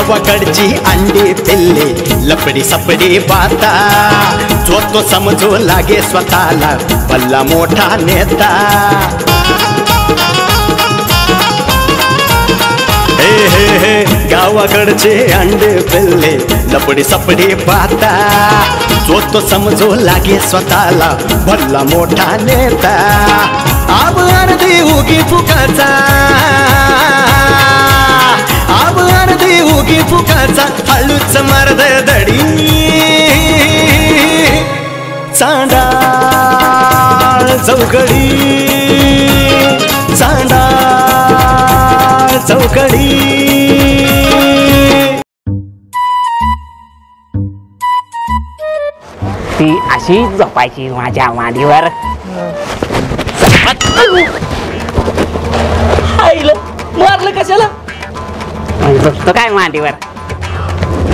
गावाकडची अंडी पिल्ले लपडी सपडी बाता जो तो समजू लागे स्वतःला भल्ला मोठा नेता हे हे हे गावाकडचे अंडे पिल्ले लपडी सपडी बाता जो तो समजू लागे स्वतःला भल्ला मोठा नेता आब अर्धी उगी फुकाचा आब अर्धी उगी फुकाचा हळूच मर्द दडी चांडाळ चौकडी चांडाळ चौकडी ती अशी झोपायची माझ्या मांडीवर मारलं कशाला झोपतो काय मांडीवर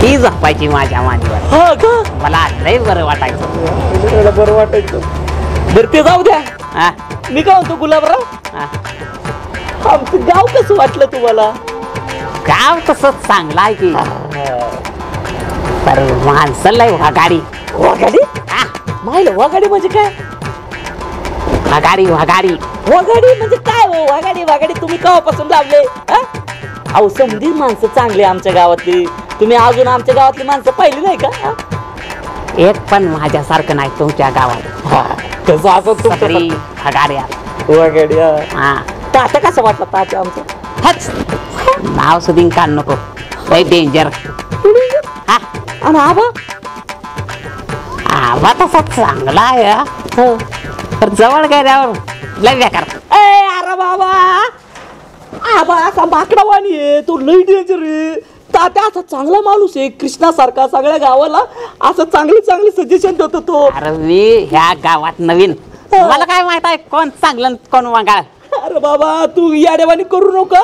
ती झोपायची माझ्या मांडीवर हा का मला लय बरं वाटायचं बरं वाटायचं बरं ते जाऊ द्या हा मी काय म्हणतो गुलाबराव हा आमचं गाव कसं वाटलं तुम्हाला गाव तसं चांगलं आहे की तर माणसं लय वाघाडी वाघाडी हा माहिलं वाघाडी म्हणजे काय वाघाडी वाघाडी वाघाडी म्हणजे काय हो वाघाडी वाघाडी तुम्ही केव्हापासून लावले अहो समधी माणसं चांगली आमच्या गावातली तुम्ही अजून आमच्या गावातली माणसं पाहिली नाही का एक पण माझ्यासारखं नाही तुमच्या गावात तसं असं सगळी वाघाड्या वाघाडी हा तात्या कसं वाटलं तात्या आमचं हच नाव सुधीन काढ नको लय डेंजर हा आणि आबा आबा तसा चांगला आहे तर जवळ गेल्यावर लय बेकार अरे बाबा आबा असा माकडावाणी आहे तो लई डेंजर आहे तात्या असा चांगला माणूस आहे कृष्णासारखा सगळ्या गावाला असं चांगली चांगली सजेशन देतो तो अरे मी ह्या गावात नवीन मला काय माहित आहे कोण चांगलं कोण वांगाळ अरे बाबा तू याडेवाणी करू नका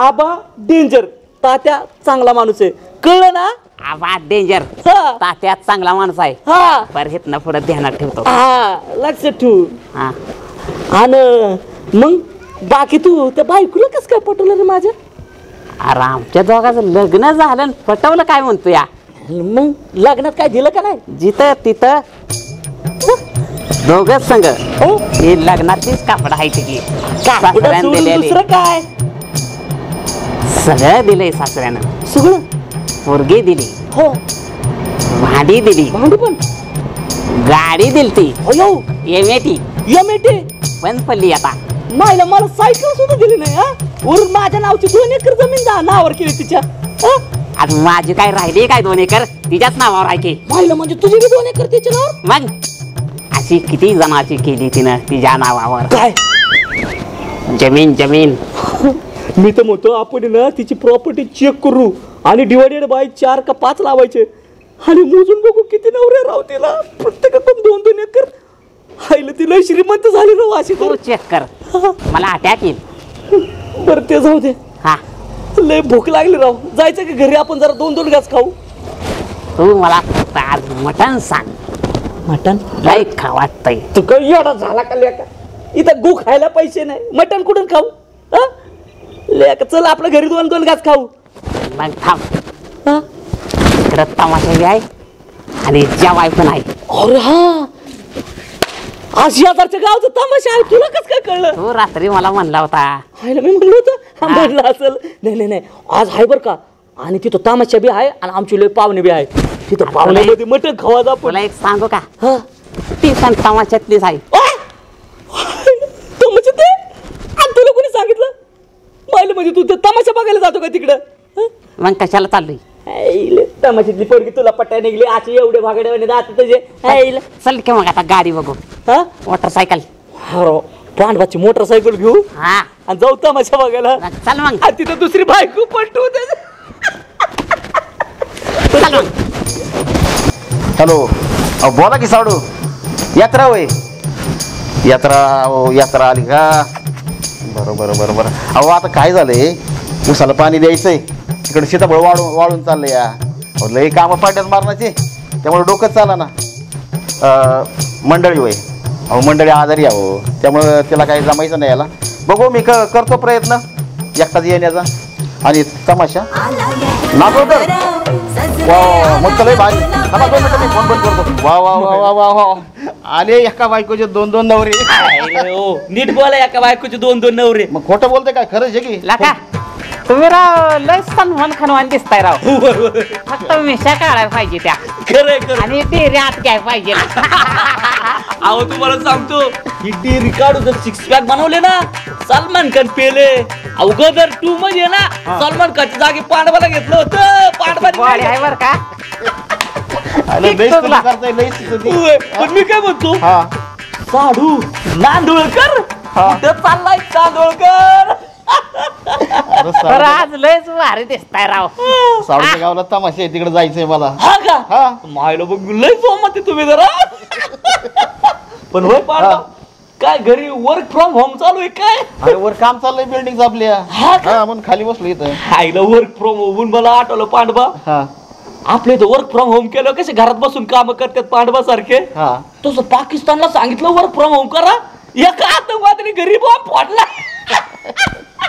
आबा डेंजर तात्या चांगला माणूस आहे कळलं ना आबा डेंजर तात्यात चांगला माणूस आहे हा बरं हेतनं पुढे ध्यानात ठेवतो हा लक्षात ठेवू हा आणि मग बाकी तू त्या बायकोला कसं काय पटवलं रे माझ्या अरे आमच्या दोघांचं लग्न झालं आणि पटवलं काय म्हणतो या मग लग्नात काय दिलं का नाही जिथं तिथं दोघच संग हो हे लग्नाचीच कापड आहे की सासऱ्यानं दिलेली दुसरं काय सगळं दिलंय सासऱ्यानं सगळं पोरगी दिली हो भांडी दिली भांडी पण गाडी दिलती अयो एमएटी यमेटे पण पडली आता मायला मला सायकल सुद्धा दिली नाही हा वरून माझ्या नावची 2 एकर जमीन नावावर केली तिच्या आज माझी काय राहिली काय 2 एकर तिच्याच नावावर आहे की मायला म्हणजे तुझी 2 एकर तिच्या नावावर मग अशी किती जणांची केली तिनं तिच्या नावावर काय जमीन जमीन मी तर म्हणतो आपण ना तिची प्रॉपर्टी चेक करू आणि डिवायडेड बाय 4 का 5 लावायचे आणि मोजून बघू किती नवरे राव तिला प्रत्येकाकडून 2-2 एकर हायला तिला श्रीमंत झाली राव अशी तू चेक कर मला अटॅक येईल बरं ते जाऊ दे हा लय भूक लागली राव जायचं की घरी आपण जरा 2-2 घास खाऊ तू मला फक्त आज मटण सांग मटण लय खा वाटतंय तू काही एवढा झाला का लेका इथं गु खायला पैसे नाही मटण कुठून खाऊ लेका चल आपल्या घरी 2-2 घास खाऊ मग थांब इकडं तमाशा बी आहे आणि जेवाय पण आहे अरे हा आज शेजारच्या गावचं तमाशा आहे तुला कसं काय कळलं तू रात्री मला म्हणला होता हायला मी म्हणलं होतं म्हणलं असेल नाही आज आहे बरं का आणि तिथं तमाशा बी आहे आणि आमची लय पाहुणे बी आहे तिथं पाहुण्यामध्ये मटण खावा जा तुला एक सांगू का हा ती पण तमाशातलीच आहे तमाशा ते आणि तुला कोणी सांगितलं पाहिलं म्हणजे तू तमाशा बघायला जातो का तिकडं मग कशाला चाललोय तमाशातली पोरगी तुला पट्ट्या निघली अशी एवढे भागड्याने जात तुझे चल की मग आता गाडी बघू हा मोटरसायकल पांडवाची मोटरसायकल घेऊ हा आणि जाऊ तमाशा बघायला चल मग आणि तिथं दुसरी बायको पटवू दे चल मग हॅलो बोला की साडू यात्रा होय यात्रा यात्रा आली का बरं अहो आता काय झालंय उसाला पाणी द्यायचंय इकडे सीताफळ वाळून चाललंय या लई कामं पाड्यात मारण्याचे त्यामुळे डोकंच चाला ना मंडळी होय अहो मंडळी आजारी त्यामुळं त्याला काही जमायचं नाही याला बघू मी करतो प्रयत्न एकटाच येण्याचा आणि तमाशा नागोदर वा मग लय भारी. थांबा 2 मिनिटं मी फोन बंद करतो. वा वा वा वा वा वा आले एका बायकोचे 2 नवरे. नीट बोला एका बायकोचे 2 नवरे. मग खोटं बोलते काय खरंच आहे की? लाका तुम्ही राव लय सन्मान खनवान दिसताय राव. फक्त मिशा काढायला पाहिजे त्या खरंय खरं. आणि डेरी हात घ्यायला पाहिजे. अहो तुम्हाला सांगतो ही डेरी काढू जर 6 पॅक बनवले ना सलमान खान पेले. अवघडर 2 मध्ये ना सलमान खानच्या जागी पांडवाला घेतलं होतं. बॉडी आहे बर का. पण मी काय म्हणतो हा साडू नांदुळकर कुठं चाललाय तांदुळकर. तर आज लयच भारी दिसताय राव. सावळच्या गावाला तमाशा आहे तिकडे जायचंय मला. हा का हा मायला बघ लय सोमते तुम्ही जरा. पण होय पांडव काय घरी वर्क फ्रॉम होम चालू आहे काय? अरे वर काम चाललंय बिल्डिंग आपल्या. हा का? हा म्हणून खाली बसलो इथं. आईला वर्क फ्रॉम होम मला आठवलं पांडवा. हा आपल्या इथं वर्क फ्रॉम होम केलं कसे घरात बसून काम करतात पांडवा सारखे. हा तसं पाकिस्तानला सांगितलं वर्क फ्रॉम होम करा एका आतंकवादी गरीब फोडला.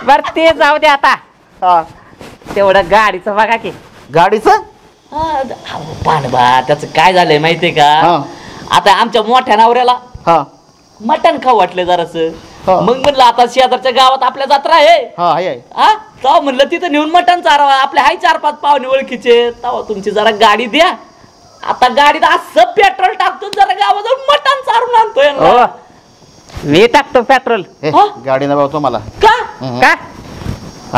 बर ते जाऊ दे आता. हा तेवढं गाडीचं बघा की. गाडीचं पांडवा त्याचं काय झालंय माहितीये का? हा आता आमच्या मोठ्या नवऱ्याला हा मटण खाऊ वाटलं जरास. हा. मग म्हणलं आता शेजारच्या गावात आपल्या जत्रा आहे. हा आहे आहे. हा तेव्हा म्हणलं तिथं नेऊन मटण चारावा. आपल्या हाय 4-5 पाहुणे ओळखीचे. तेव्हा तुमची जरा गाडी द्या. आता गाडीत असं पेट्रोल टाकतो जरा गावात जाऊन मटण चारून आणतोय. हो मी टाकतो पेट्रोल. ए, हा? गाडी ना भाऊ तुम्हाला. का का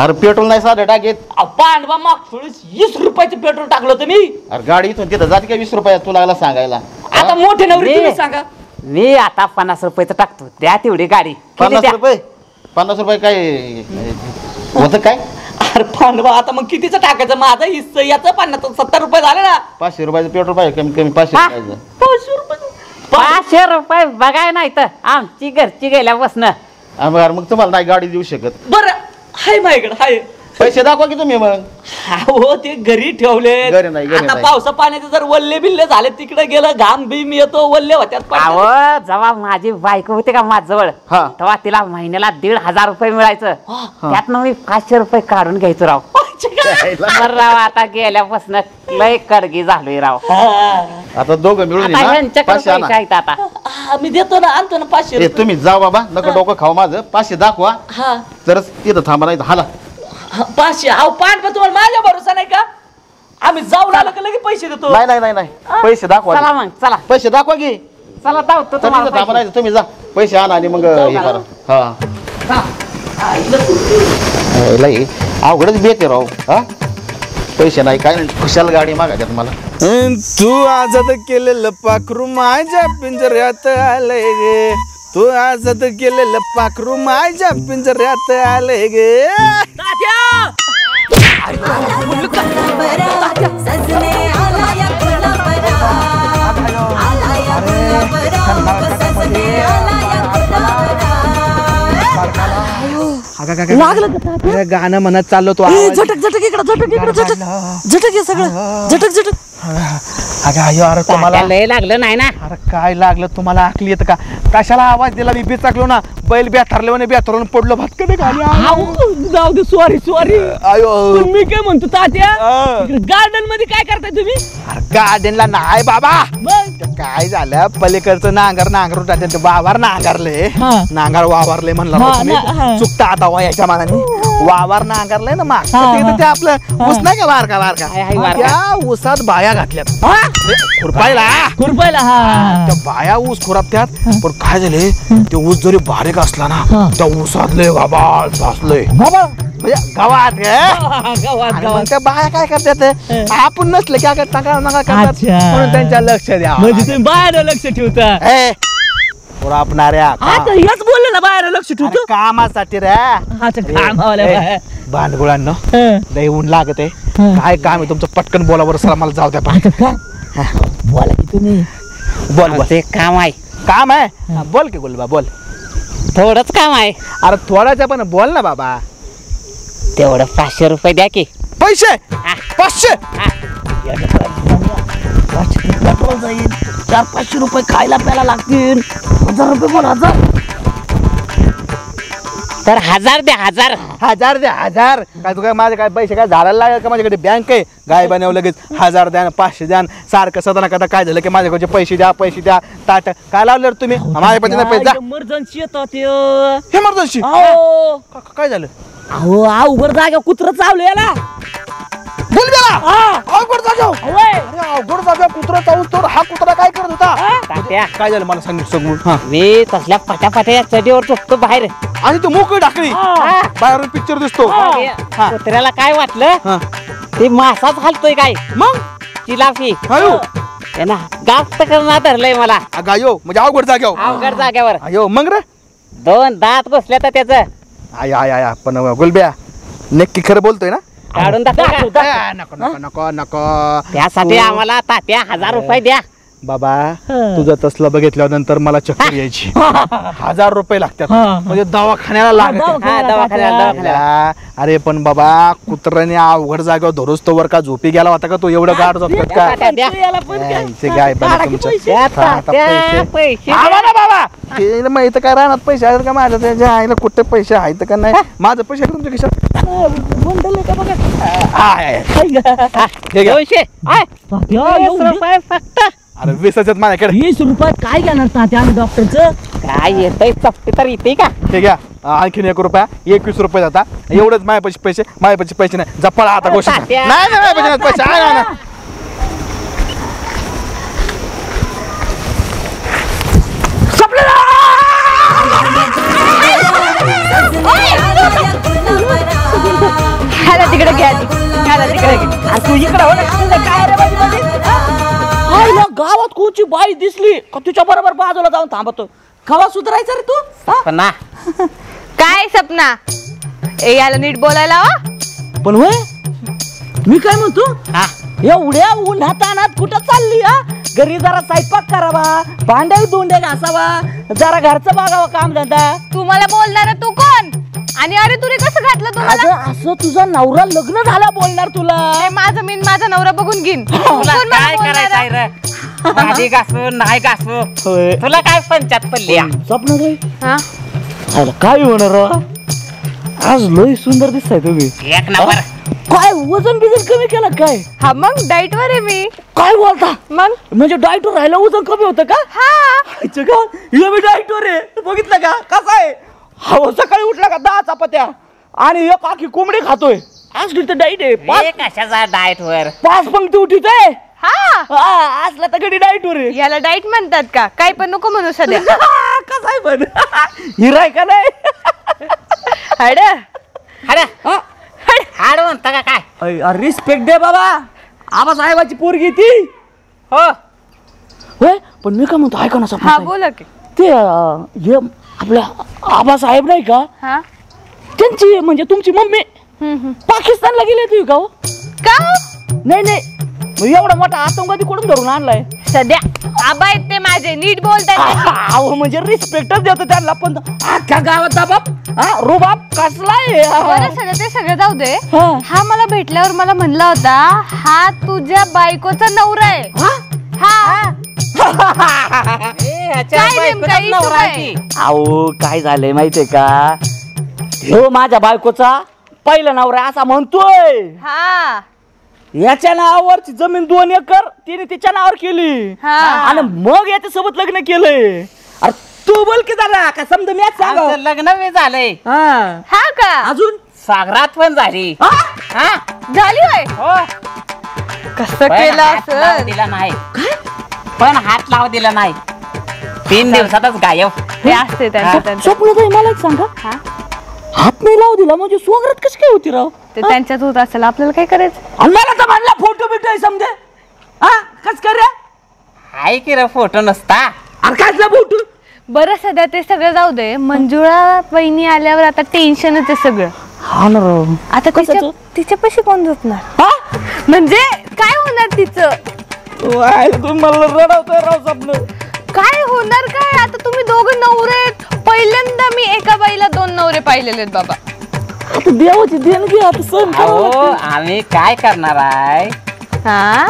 अरे पेट्रोल नाही साधं टाकेत. पांडवा मागच्या वेळेस 20 रुपयाचं पेट्रोल टाकलं होतं मी. अरे गाडी इथून तिथं जाते का 20 रुपयात तुला लागला सांगायला. आता मोठे नवरी तुम्ही सांगा. मी आता 50 रुपयाचं टाकतो. द्या तेवढी गाडी. 50 रुपये 50 रुपये काय होतं काय? अरे पांडवा आता मग कितीचं टाकायचं? माझा हिस्सा याचं 70 रुपये झाले ना. 500 रुपयाचं पेट्रोल पाहिजे कमी कमी 500 हा? रुपयाचं. 500 रुपये 500 रुपये बघाय नाही तर आमची घरची गेल्यापासून. मग तुम्हाला नाही गाडी देऊ शकत. बरं हाय माझ्याकडे हाय. पैसे दाखवा की तुम्ही मग. हो ते घरी ठेवले. घरी नाही. आता पावसा पाण्याचे जर वल्ले बिल्ले झाले तिकडे गेलं घाम बिम येतो वल्ले होत्यात. अहो जेव्हा माझी बायको होती का माझ्याजवळ हा. तेव्हा तिला महिन्याला 1,500 रुपये मिळायचं. त्यातनं मी 500 रुपये काढून घ्यायचो राव. बरं राव आता गेल्यापासून लय कडगी झालोय राव. आता दोघं मिळून आता ह्यांच्याकडे 500 आणा. पैसे आहेत आता. मी देतो ना आणतो ना 500 ए, रुपये. तुम्ही जा बाबा नका डोकं खाऊ माझं. 500 दाखवा हा तरच तिथं थांबा नाही हाला. 500. अहो पांडवा तुम्हाला माझ्या भरोसा नाही का? आम्ही जाऊन आलो का लगेच पैसे देतो. नाही नाही नाही नाही पैसे दाखवा. चला मग चला पैसे दाखवा की. चला धावतो तर तिथं थांबा नाही तुम्ही जा पैसे आणा आणि मग हे करा. हा लई अवघडच बेते राव. हा पैसे नाही काय नाही खुशाल गाडी मागायच्यात मला. तू आजाद केलेलं पाखरू माझ्या पिंजऱ्यात आलंय गे. तू आजाद केलेलं पाखरू माझ्या पिंजऱ्यात आलंय गे. गाणं म्हणत चाललो तो. झटक झटक इकडं झटक इकडं झटक झटक हे सगळं झटक झटक. अरे तुम्हाला लय लागलं नाही ना. अरे काय लागलं तुम्हाला आखली येत का? कशाला आवाज दिला? मी बिचाकलो ना. बैल बेथरले बेथरून पडलो भातकडे खाली. जाऊ दे सॉरी सॉरी. आयो मी काय म्हणतो तात्या गार्डन मध्ये काय करताय तुम्ही? अरे गार्डनला नाही बाबा. काय झालं पलीकडचं नांगर टाकते वावर नांगरले. नांगर वावरले म्हणलं चुकता आता वयाच्या मानाने. वावर नांगरले ना माग ते आपलं ऊस नाही का बारका बारका त्या ऊसात बाया घातल्यात खुरपायला. त्या बाया ऊस खुरापत्यात. पण काय झाले ते ऊस जरी बारीक असला ना त्या ऊसात लय गाबाळ साचलंय म्हणजे गावात. आणि मग त्या बाया काय करतात आपण नसले काय करतात म्हणून त्यांच्या लक्ष द्या. म्हणजे तुम्ही बाहेर लक्ष ठेवता. खुरापणाऱ्या हेच बोलले ना बाहेर लक्ष ठेवतो. कामासाठी रे भांडगुळांनो लय ऊन लागत आहे. काय काम आहे तुमचं? पटकन बोला बरं सर मला जाऊ द्या. बोला की तुम्ही. बोल बोल. ते काम आहे. काम आहे बोल की गुलबा बोल. थोडंच काम आहे. अरे थोडाच्या पण बोल ना बाबा. तेवढं 500 रुपये द्या की. पैसे 500. पेट्रोल जाईल 400-500 रुपये खायला प्यायला लागतील. 1000 रुपये बोल 1000. तर 1000 द्या 1000. 1000 द्या 1000. काय तू काय माझे काय पैसे काय झाडायला लागेल का? माझ्याकडे बँक आहे, गाय बनव लगेच 1000 द्या 500 द्या. सारखं सदा कदा काय झालं की माझ्याकडे पैसे द्या ताट काय लावलं रे तुम्ही? माझ्या पैसे नाही पैसे इमर्जन्सी येतात इमर्जन्सी काय झालं? अहो अवघड जागा कुत्र चावलं याला. बोल अवघड जागा कुत्रा चावून तर हा कुत्रा काय करत होता? तात्या काय झालं मला सांगितलं सगळं. मी तसल्या पटापट्या चढीवर झोपतो बाहेर. आणि तू मोकळी टाकली बाहेरून पिक्चर दिसतो. कुत्र्याला काय वाटलं ते मासाच हालतोय काय मग चिलाफी अयो त्यांना गास्त करणार धरलंय मला अगायो म्हणजे अवघड जाग्यावर. अवघड जाग्यावर अयो मग रे 2 दात बसल्या तर त्याचं आया पण गुलब्या नक्की खरं बोलतोय ना? काढून दाखव का? नको नको नको नको त्यासाठी आम्हाला तात्या 1000 रुपये द्या. बाबा तुझं तसलं बघितल्यानंतर मला चक्कर यायची. 1000 रुपये लागतात म्हणजे दवाखान्याला लागत. हा, दवाखान्याला. अरे पण बाबा कुत्र्याने अवघड जागेवर धरूस तो वर का झोपी गेला होता का? तो एवढं गाड झोपतात का? तात्या द्या. यांचे गाय बना तुमच्या द्या आता तात्या, पैसे आवा ना बाबा ते माहित काय राहणार पैसे आहेत का माझ्या? त्याच्या आईला कुठे पैसे आहेत का नाही? माझं पैसे आहेत तुमच्या खिशात? हे घ्या. 200 आय, 20 रुपये फक्त. अरे 20 आहेत माझ्याकडे. 20 रुपयात काय घेणार तात्या आम्ही डॉक्टरचं? काय येतंय चपटी तर येते का? हे घ्या आणखीन 1 रुपया 21 रुपये जाता. एवढंच माझ्यापाशी पैसे नाही. जपळा आता गोष्ट नाही तात्या. माझ्यापाशी नाही पैसे आहे ना. ह्याला तिकडे घ्या तू इकडे हो ना. काय रे बाई आईला गावात कोणची बाई दिसली का तुझ्या बरोबर बाजूला जाऊन थांबतो. कवा सुधारायचं रे तू? पण ना काय सपना ए याला नीट बोलायला वा. पण होय मी काय म्हणतो हा एवढ्या उन्हात अनात कुठं चालली हा? घरी जरा स्वयंपाक करावा, भांडे दोंडे घासावा, जरा घरचं बघावं काम धंदा. तुम्हाला बोलणार तू कोण? आणि अरे तुने कसं घातलं तुम्हाला? अगं असं तुझा नवरा लग्न झाला बोलणार तुला. हे माझं मी माझा नवरा बघून घेईन. तुला काय करायचंय रे? भाजी घासू नाही घासू होय. तुला काय पंचायत पडली या? स्वप्न रे हा अरे काय होणार हो? आज लय सुंदर दिसताय तुम्ही. एक नंबर. काय वजन बिजन कमी केलं काय? हा मग डाईट वर आहे मी. काय बोलता? मग म्हणजे डाएटवर राहिलं वजन कमी होतं का? हा मी डाएटवर आहे बघितलं का कसं आहे? हो सकाळी उठला का 10 चपात्या आणि एक आखी कोंबडी खातोय. आज तर डाईट आहे. हे कशाचा डाएट वर? 5 पंक्ती उठीतोय. हा असला तर कधी डाएटवर आहे. याला डाईट म्हणतात का? काही पण नको म्हणू सध्या. कसं आहे पण हिराय का नाही? हड हाड म्हणता का काय? रिस्पेक्ट दे बाबा. आबासाहेबाची पोरगी ती हो होय. पण मी काय म्हणतो ऐका ना हा सपना बोला की. ते हे आपल्या आबासाहेब नाही का हा त्यांची म्हणजे तुमची मम्मी पाकिस्तानला गेली होती का हो? का नाही मग एवढा मोठा आतंकवादी कुठून धरून आणलाय? सध्या आबा आहेत ते माझे नीट बोलतात. अहो म्हणजे रिस्पेक्टच देतो त्यांना पण अख्ख्या गावात दाबाब रुबाब कसलाय? बरं सगळं ते सगळं जाऊ दे. हा. हा मला भेटल्यावर मला म्हणला होता हा तुझ्या बायकोचा नवरा आहे. हा काय नेमका issue काय? अहो काय झालंय माहितीये का? ह्यो माझ्या बायकोचा पहिला नवरा असा म्हणतोय. हा याच्या नावावरची जमीन 2 एकर तिने तिच्या नावावर केली हा. आणि मग याच्या सोबत लग्न केलंय. अरे तू बोल की जरा का समजा मी आमचं लग्न बी झालंय. हा का अजून सागरात पण झाली. हा? हा झाली होय. हो कसं पण केलं हात लावू असं? दिला नाही. पण हात लावू दिला नाही. 3 दिवसातच गायब. ते असते त्यांचं स्वप्न मला एक सांगा हा हात नाही लावू दिला म्हणजे स्वागत कशी काय होती राव? ते त्यांच्यात होत असेल आपल्याला काय करायचं? आणि मला तर म्हणला फोटो बिटो समजे कस कर रे? हाय की रे फोटो नसता. अरे काय फोटो? बरं सध्या ते सगळं जाऊ दे. मंजुळा वहिनी आल्यावर आता टेन्शनच आहे सगळं. हा ना राव. आता तिच्यापाशी कोण झोपणार? हा म्हणजे काय होणार तिचं? मला रडवतोय राव स्वप्न. काय होणार काय? आता तुम्ही दोघं नवरे आहेत. पहिल्यांदा मी एका बाईला 2 नवरे पाहिलेले आहेत बाबा. आता देवाची देणगी आता सण अहो आम्ही काय करणार आहे? हा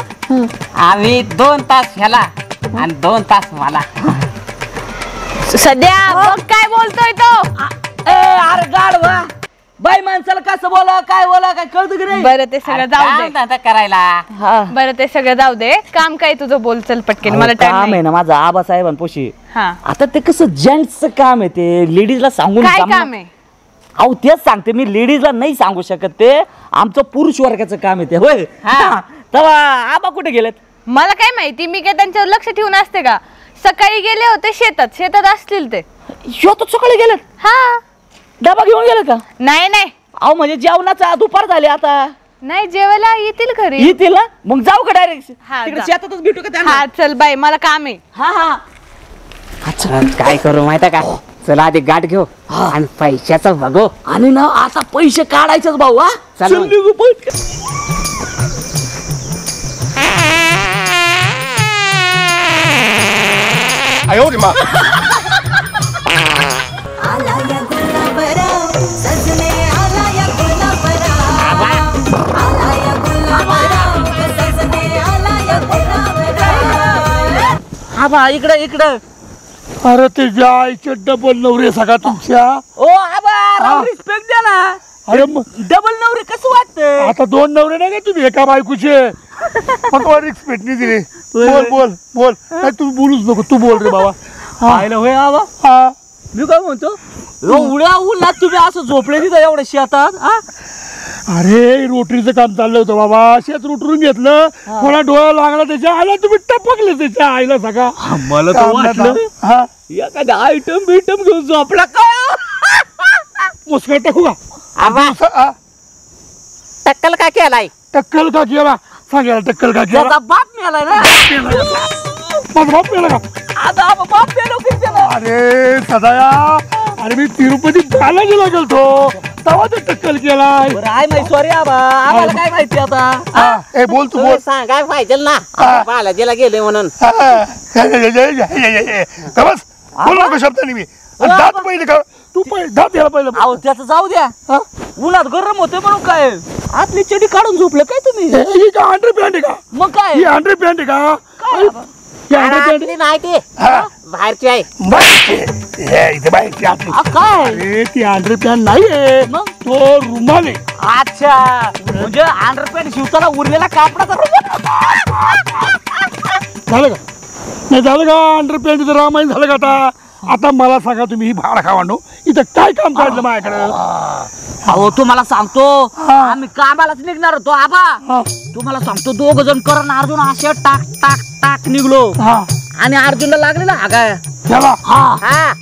आम्ही 2 तास ह्याला आणि 2 तास मला. सध्या बघ काय बोलतोय तो. अरे गाढवा बाई माणसाला कसं बोला काय कळतं की नाही? बरं ते सगळं जाऊ दे आता करायला बरं ते सगळं जाऊ दे काम काय तुझं बोल चल पटकेन मला काम टाइम आहे ना माझा आबासाहेबांपाशी. हा आता ते कसं जेंट्सचं काम आहे ते लेडीजला सांगून काय जमणार- काम आहे अहो तेच सांगते मी लेडीजला नाही सांगू शकत ते आमचं पुरुष वर्गाचं काम आहे ते होय. तेव्हा आबा कुठे गेलेत? मला काय माहिती मी काय त्यांच्यावर लक्ष ठेवून असते का सकाळी गेले होते शेतात असतील ते शेतात सकाळी गेलेत? हा डबा घेऊन गेले का? नाही नाही अहो म्हणजे जेवणाचा दुपार झाले आता नाही जेवायला येतील घरी येतील ना मग जाऊ का डायरेक्ट हा, तिकडे जा. शेतातच भेटू का त्यांना? हा चल बाई मला काम आहे हा अच्छा काय करू माहिती का चला आधी गाठ घेऊ आणि पैशाचा बघू आणि ना आता पैसे काढायचेच भाऊ हा चल चल मग. निघू पटकन. आला या गुलाबराव सजने आला या गुलाबराव आला या गुलाबराव सजने आला या गुलाबराव हा बा इकडं अरे ते आईचे डबल नवरे सगळा तुमच्या. ओ आबा रिस्पेक्ट द्या ना. अरे मग डबल नवरे कसं वाटतं? आता 2 नवरे नाही का तुम्ही एका बायकोचे मग तुम्हाला रिस्पेक्ट नाही दिली. बोल नाही तू बोलूच नको तू बोल रे बाबा. पाहिलं होय आबा हा मी काय म्हणतो एवढ्या उन्हात तुम्ही असं झोपले तिथं एवढ्या शेतात हा? अरे रोटरीचं काम चाललं होतं बाबा शेत रोटरून घेतलं कोणा डोळा लागला त्याच्या आला तुम्ही टपकले त्याच्या आईला सगळा. मला तर वाटलं हा एखादा आयटम बिटम घेऊन झोपला काय मुस्कळ टाकू का? आबा हा? टक्कल का केलाय टक्कल का केला सांगायला टक्कल का केला? त्याचा बाप मिळालाय ना माझा बाप मेला का? आता आबा बाप मिळालो की त्याला अरे सदाया अरे मी तिरुपती बालाजीला गेलतो तेव्हा ते टक्कल केलाय. बरं आहे माहिती सॉरी आबा आम्हाला काय माहिती आता हा, ए बोल तू बोल. सांगाय पाहिजे ना बालाजीला गेले म्हणून हा, का बस बोल नको शब्दाने मी दात पहिले का तू पहिले दात यायला पहिलं. अहो त्याचं जाऊ द्या हा? उन्हात गरम होते म्हणून काय आतली चडी काढून झोपले काय तुम्ही ही का अंडर पॅन्ट आहे का? मग काय ही अंडर पॅन्ट आहे का? ही अंडर पॅन्ट आतली नाही ती हा. बाहेरची आहे बाहेरची. हे इथे बाहेरची आतली. काय अरे ती अंडर पॅन्ट नाहीये मग? तो रुमाल आहे. अच्छा म्हणजे अंडरपॅन्ट शिवताना उरलेला कापडाचा झालं का नाही झालं का अंडर पॅन्टचं रामायण झालं का आता मला सांगा तुम्ही ही भाडा खावानो इथं काय काम काढलं माझ्याकडं? अहो तुम्हाला सांगतो आम्ही कामालाच निघणार होतो आबा हा, तुम्हाला सांगतो 2 जण करण अर्जुन असे टाक टाक टाक निघलो हा. आणि अर्जुनला लागलेला हा काय त्याला हा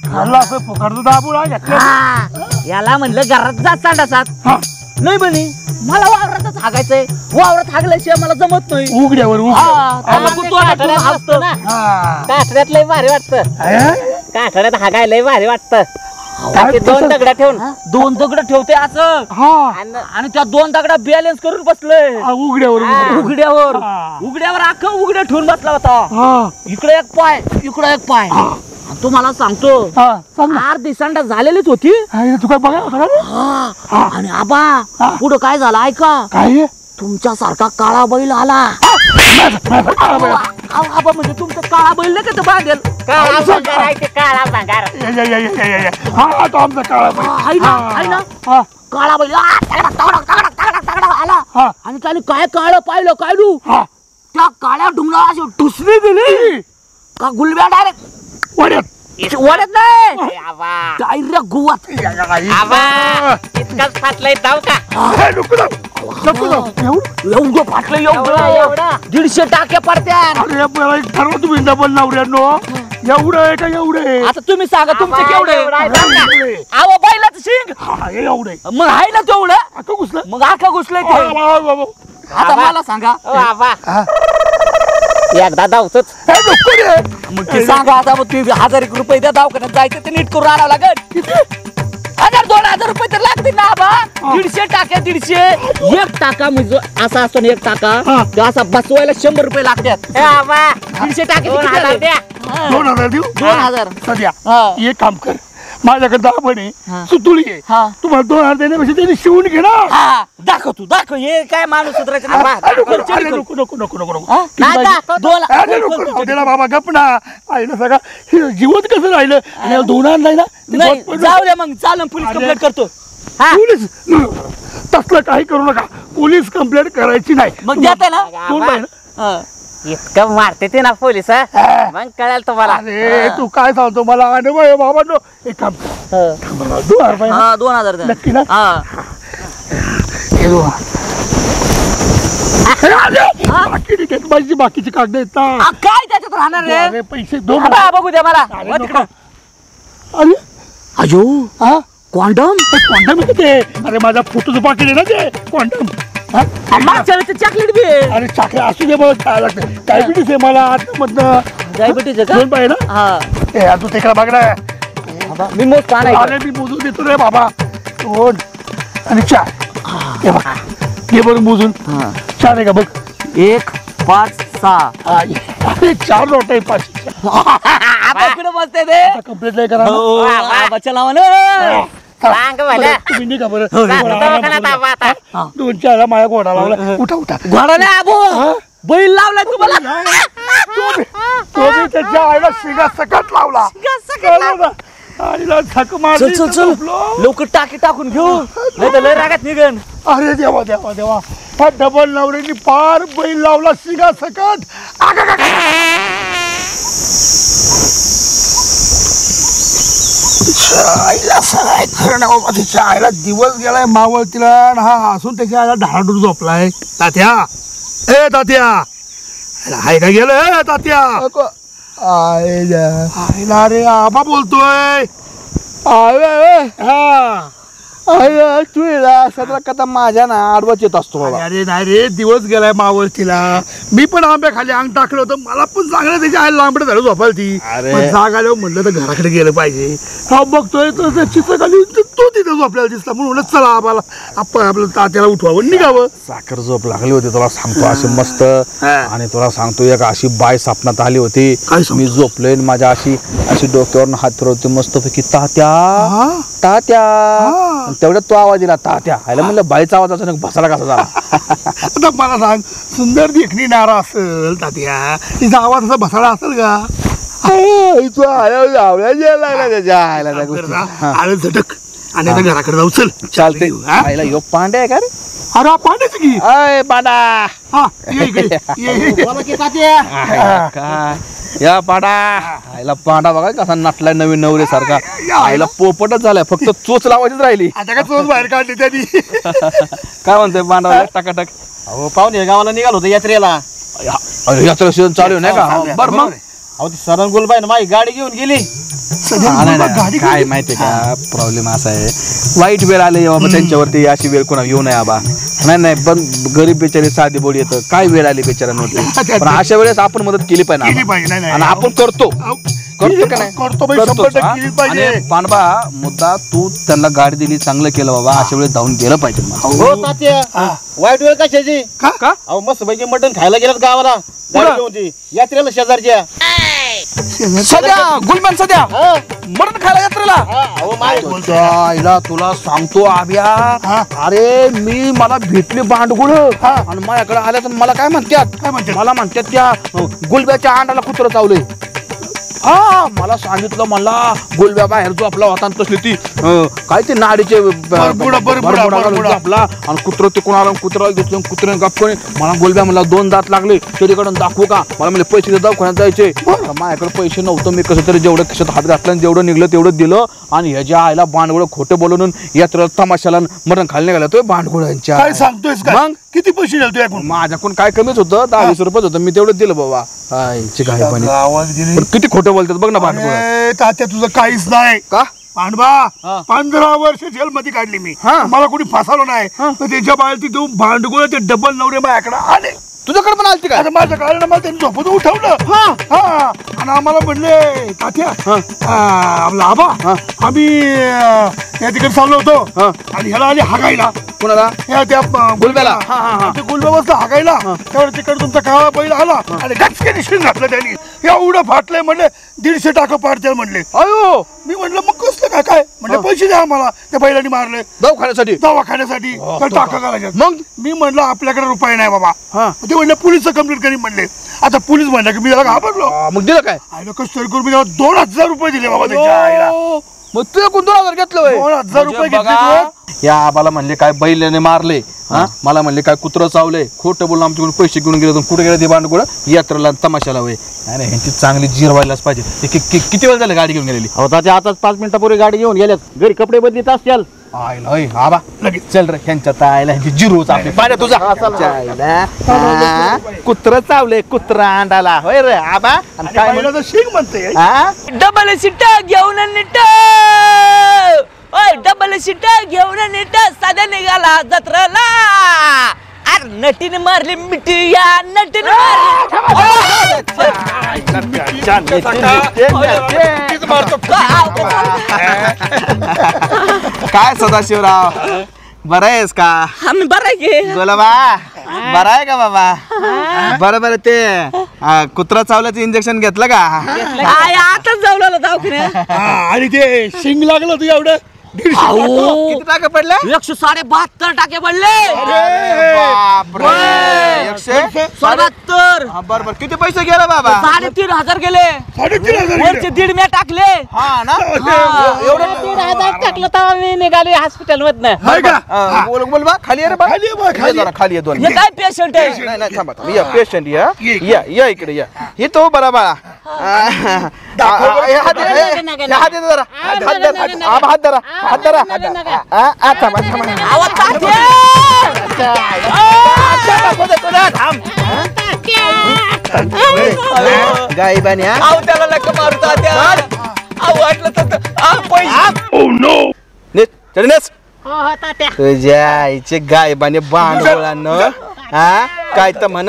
घरला असं फुकटचं दाबून आहे घेतलं. याला म्हणलं घरात जा सांडासात हा, नाही म्हणे मला वावरातच हागायचंय वावरात हागल्याशिवाय मला जमत नाही उघड्यावर हा, त्याला हा, कुठं वाटतं, हागतं. काठड्यात लय भारी वाटतं काठड्यात हागाय लय भारी वाटतं त्याचे 2 दगड ठेवून 2 दगड ठेवते असं आणि त्या 2 दगडा बॅलन्स करून बसलोय उघड्यावर उघड्यावर हा. उघड्यावर अख्खं उघड्या ठेवून बसला होता हा, इकडे एक पाय इकडे एक पाय आणि तुम्हाला सांगतो हा, सांग ना. 8 दिवसांना झालेलीच होती अरे, तू काय बघा होता का रे? आणि आबा पुढं काय झालं ऐका काय आहे? तुमच्यासारखा काळा बैल आला आबा म्हणजे तुमचा काळा बैल नाही का तो बांधेल काळा भंगार आहे ते काळा भंगार ये. हा तो आमचा काळा बाई. आहे ना हा, काळा बैल तगडा आला हा. आणि त्याने काय काळ पाहिलं काय लू हा. त्या काळ्या डुंगराला अशी टुसली गेली का गुलब्या डायरेक्ट वड्यात. वडत नाही आबा डायरेक्ट गुवात आबा इतकाच फाटलंय जाऊ का हे, नको जाऊ. नको जाऊ. एवढं? एवढं फाटलं एवढं 150 टाक्या पडत्यात अरे मला एक ठरवा तुम्ही डबल नवऱ्यानो एवढं आहे का एवढं आहे? आता तुम्ही सांगा तुमचं केवढं एवढं आहे. एवढं आहे. आव बैलाचं शिंग हा, हे एवढं आहे. मग आहे ना तेवढं आता घुसलं. मग आखा घुसलंय वा, ते वा, वा, वा. आता मला सांगा ओ आबा हा. एकदा धावतोच हे, नको रे. मग ते सांगा आता मग ते 1000 रुपये द्या दवाखान्यात जायचं ते नीट करून आणावं लागेल 1000-2000 रुपये तर लागतील ना बा 150 टाक्या 150 एक टाका म्हणजे असा असतो ना एक टाका तो असा बसवायला 100 रुपये लागतात ए आबा 150 टाके 2000 द्या 2000 देऊ 2000 सध्या हा. एक काम कर माझ्याकडे दाबण आहे सुतुळी हा. आहे तुम्हाला 2000 देण्यापेक्षा त्यांनी शिवून घे ना. हा, दाखव तू दाखव हे काय माणूस सुधारायचं नाही. अरे नको नको नको नको नको हा? नाही दाखव, दोन अरे नको नको त्याला बाबा गप ना आईला सगळा हे जिवंत कसं राहिलं आणि याला 2000 नाही ना ते नाही बस- जाऊ दे मग चाल पोलीस अरे. कंप्लेंट करतो. पोलीस तसलं काही करू नका पोलीस कंप्लेंट करायची नाही मग देते ना दोन बाई ना. हा. इतकं मारते ते ना पोलिस मग कळेल तुम्हाला. अरे तू काय सांगतो मला अनुभव आहे बाबा नो एक काम कर. मला 2000 रुपये ना. हा 2000 द्या. नक्की ना हा हे 2000. हे आले. बाकीची कागद आहेत ना आ, काय त्याच्यात राहणार रे अरे पैसे दोन आबा, बघू दे मला अरे वा नको. तिकडं. अरे अयो हा क्वांटम क्वांटम किती अरे माझा फोटोचं पाकिट आहे ना ते क्वांटम मागच्या वेळेचं चॉकलेट बी आहे. अरे चाकले असू दे मला काय लागतं डायबिटीस आहे मला आतमधनं डायबिटीज आहे का? दोन पाहिजे ना हा ए तू तिकडे बघ ना आबा, मी मोज पाहणार अरे मी मोजून देतो रे बाबा 2 आणि 4 हे बघ घे बरं मोजून 4 आहे का बघ 1 5 6 अरे 4 नोट आहे 5 आता इकडे बसते ते कंप्लीट नाही करा हो, वा, वा. आबा, चला म्हणा. सांग मला. तुम्ही निघा बरं दवाखान्यात आबा आता. 2-4 माझ्या घोडा लावला उठा उठा घोडा नाही आबो बैल लावलाय तुम्हाला तो मी त्याच्या आईला शिगा सकट लावला कळलं ना? आईला झक मारली चल चल चल झोपलो. लवकर टाकी टाकून घेऊ नाही तर लय रागात निघन अरे देवा देवा देवा हा डबल नवऱ्यानी पार बैल लावला शिगा सकट आईला सराय खरं ना बाबा तिच्या आईला दिवस गेलाय मावळ तिला आणि हा असून त्याच्या आईला ढाळाडूर झोपलाय तात्या ए तात्या हाय का गेलं ए तात्या आईला अरे आबा बोलतोय हा तू सदरा कथा माझ्या ना आडवाच येत असतो बाबा. अरे नाही रे दिवस गेलाय मावळतीला मी पण आंब्या खाली अंग टाकलं होतं मला पण चांगलं त्याच्या आईला लांबडे झालं झोपायला ती अरे. पण जाग आल्यावर म्हणलं तर घराकडे गेलं पाहिजे हा बघतोय तर चित्र खाली तो तिथं झोपल्याला दिसला म्हणून म्हणलं चला आम्हाला आपण आपलं तात्याला उठवावं निघावं साखर झोप लागली होती तुला सांगतो अशी मस्त आणि तुला सांगतो एक अशी बाय सापनात आली होती काय सांगतो? मी झोपलोय आणि माझ्या अशी डोक्यावरून हात फिरवते मस्त पैकी तात्या हा? तात्या आणि तेवढ्यात तो आवाज दिला तात्या आयला म्हणलं बाईचा आवाज असून बसायला कसा झाला आता मला सांग सुंदर देखणी नारा असेल तात्या तिचा आवाज असा बसाडा असेल का तू आवड्या लागला त्याच्या आयला त्या गोष्टी. हा. आलं झटक आणि आता घराकडे जाऊ चल चालते हा? आईला योग पांडे आहे का रे अरे पाण्याच की अय पांडा हा ये इकडे ये. काय या पाडा आईला पांडा बघा कसा नटलाय नवीन नवरे सारखा आईला पोपटच झालाय फक्त चोच लावायचीच राहिली आता का चोच बाहेर काढली त्यांनी काय म्हणतोय पांडा टाकाटक अहो पाहुणे गावाला निघालो होतो यात्रेला यात्रा सीझन चालू आहे नाही का बरं मग अहो ती सरण गुलबाई माझी गाडी घेऊन गेली हा, नाही, नाही. काय माहितीये का प्रॉब्लेम असा आहे वाईट वेळ आले बाबा त्यांच्यावरती अशी वेळ कोणा येऊ नये आबा नाही पण गरीब बेचारे साधी बोडी येतं काय वेळ आली बेचाऱ्यांवरती पण अशा वेळेस आपण मदत केली पाहिजे केली आबा. पाहिजे, नाही, नाही. आणि आपण करतो का नाही करतो बाई, करतोच, 100% हा? केलीच पाहिजे. आणि पांडवा मुद्दा तू त्यांना गाडी दिली चांगलं केलं बाबा अशा वेळेस धावून गेलं पाहिजे मला. हो तात्या वाईट वेळ कशाची का अहो मस्त पैकी मटण खायला गेलात गावाला गाडी घेऊन ती यात्रेला शेजारच्या सध्या गुलमॅन सध्या मटण खायला यात्रेला अहो माय आईला तुला सांगतो आब्या अरे मी मला भेटली भांडगुळ आणि माझ्याकडे आल्या तर मला काय म्हणतात मला म्हणतात त्या गुलब्याच्या अंडाला कुत्र चावलंय हा मला सांगितलं मला गुलब्या बाहेर जो आपला होता तसली ती काय ते नाडीचे बरबुडा. आपला आणि कुत्र ते कोणाला कुत्रा घेतलं कुत्र्याने गप्पणे मला गुलब्या मला 2 दात लागले त्याच्याकडून दाखवू का मला म्हणजे पैसे दवाखान्यात जायचे माझ्याकडे पैसे नव्हतं मी कसं तरी जेवढं खिशात हात घातला आणि जेवढं निघलं तेवढं दिलं आणि ह्याच्या आईला भांडगुळ खोटं बोलून यात्रा तमाशाला मटण खायला निघाला तो भांडगुळांच्या काय सांगतोयस का मग किती पैसे द्याल तुझ्याकडून माझ्याकडून काय कमीच होतं 10-20 रुपये होतं मी तेवढं दिलं बाबा आईची काय पाणी आवाज दिली पण किती खोटं बोलतात बघ ना भांडगुळ अरे, तात्या तुझं काहीच नाही का पांडवा 15 वर्ष जेल मध्ये काढली मी हा. मला कोणी फसवलं नाही तर त्याच्या बाहेर ती दोन भांडगुळ ते डबल नवरे माझ्याकडे आले तुझ्याकडे पण आलती का आता माझ्या कारण मला त्यांनी झोपत उठवलं हा आणि आम्हाला म्हणले तात्या आपला आबा आम्ही या तिकडे चाललो होतो आणि ह्याला आली हागायला कोणाला या त्या गुलब्याला? ते गुलब्या बसला हागायला त्यावर तिकडे तुमचा काळा बैल आला आणि गचके निश्चित घातलं त्यांनी एवढं फाटलंय म्हणले 150 टाका पाडतील म्हणले. अयो मी म्हणलं मग कसलं काय म्हणलं पैसे द्या आम्हाला. त्या बैलांनी मारले दवाखान्यासाठी तर टाका करायचे. मग मी म्हणलं आपल्याकडे रुपये नाही बाबा. हा. ते म्हणले पोलीस कंप्लेंट करी म्हणले. आता पोलीस म्हणलं की मी त्याला घाबरलो. मग दिलं काय? आयला कसं करून मी त्याला 2000 रुपये दिले बाबा त्याच्या आईला. मग तुझ्या कोण 2000 घेतलं होय? 2000 रुपये घेतले बघा, तू. या आबाला म्हणले काय बैलाने मारले. हा मला म्हणले काय कुत्रं चावलंय. खोटं बोलून आमच्याकडून पैसे घेऊन गेले. कुठे गेले ते बांडगुळ यात्रेला तमाशाला वय. अरे ह्यांची चांगली जीर व्हायलाच पाहिजे. किती वेळ झालं गाडी घेऊन गेलेली? अहो तात्या आताच 5 मिनिटापूर्वी गाडी घेऊन गेल्यात. घरी कपडे बदलीत असतील. आयला होय आबा लगेच चल रे ह्यांच्या तायला ह्यांची जिरूच आपली पाड्या तुझा कुत्र चावले कुत्रा अंडाला होय रे आबा. आणि काय बैलाचं शिंग म्हणते. डबल सीट घेऊन नीट ओय डबल सीट घेऊन नीट साध्या निघाला जत्रेला. अरे नटीने मारली मिठी या नटीने काय सदाशिवराव बरं आहेस का? आम्ही बरं आहे गोलाबा बरं आहे का बाबा? बरं ते कुत्रा चावल्याचं इंजेक्शन घेतलं का? आताच जाऊ लागलो दवाखान्यात. आणि ते शिंग लागलं तू एवढं 150 किती टाके पडले? 172 टाके पडले. बापरे 172. बरोबर किती पैसे गेले बाबा? 3500 गेले. 3500 वरचे 1.5 मी टाकले. हा ना एवढं 3,000 टाकलं तेव्हा मी निघाली हॉस्पिटल मधनं. बोल बा खाली आहे रे बा. ये जरा खाली आहे 2 हे काय पेशंट आहे? नाही थांबा या पेशंट या इकडे या हे तो बरा बाळा हात दे जरा हात धरा थांबा आवाज तात्या. गाई बान्या आव त्याला नका मारू तात्या. आव वाटलं तर पैसे. तुझ्या आईचे गाय बाने भांडवळानं हा काय तर म्हण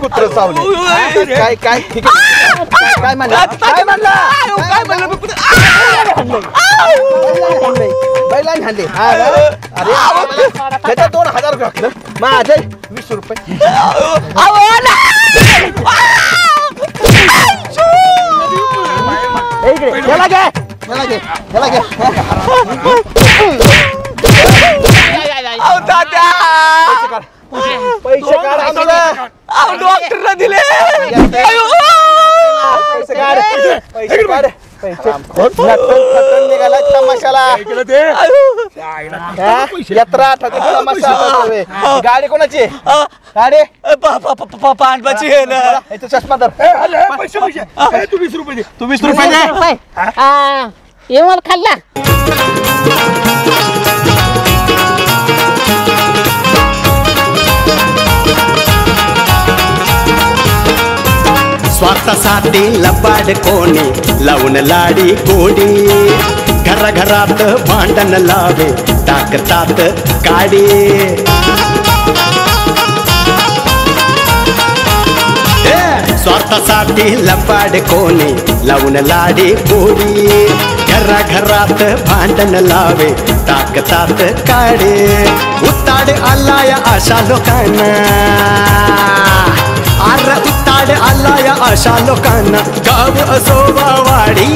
कुत्र चावले काय काय काय म्हणला काय म्हणला बैलाने हाणले. अरे त्याच्या 2000 रुपये माझे 20 रुपये. याला घे याला घे याला घे. पैसे काढ डॉक्टरला दिले. पैसे काढ निघाला तमाशाला यात्रा तमाशा. गाडी कोणाची गाडी? पांडवाची आहे ना. चष्मा धर. पैसे तू 20 रुपये दे. तू 20 रुपये दे. ये मला खाल्ला. स्वार्थासाठी लबाड कोणी लावून लाडी गोडी. घराघरात भांडण लावे टाकतात काडी. स्वार्थासाठी लबाड कोणी लावून लाडी गोडी. घराघरात भांडण लावे टाकतात काडी. उताड आलाय अशा लोकांना. अरे उताड आलाय अशा लोकांना. गाव असो वा वाडी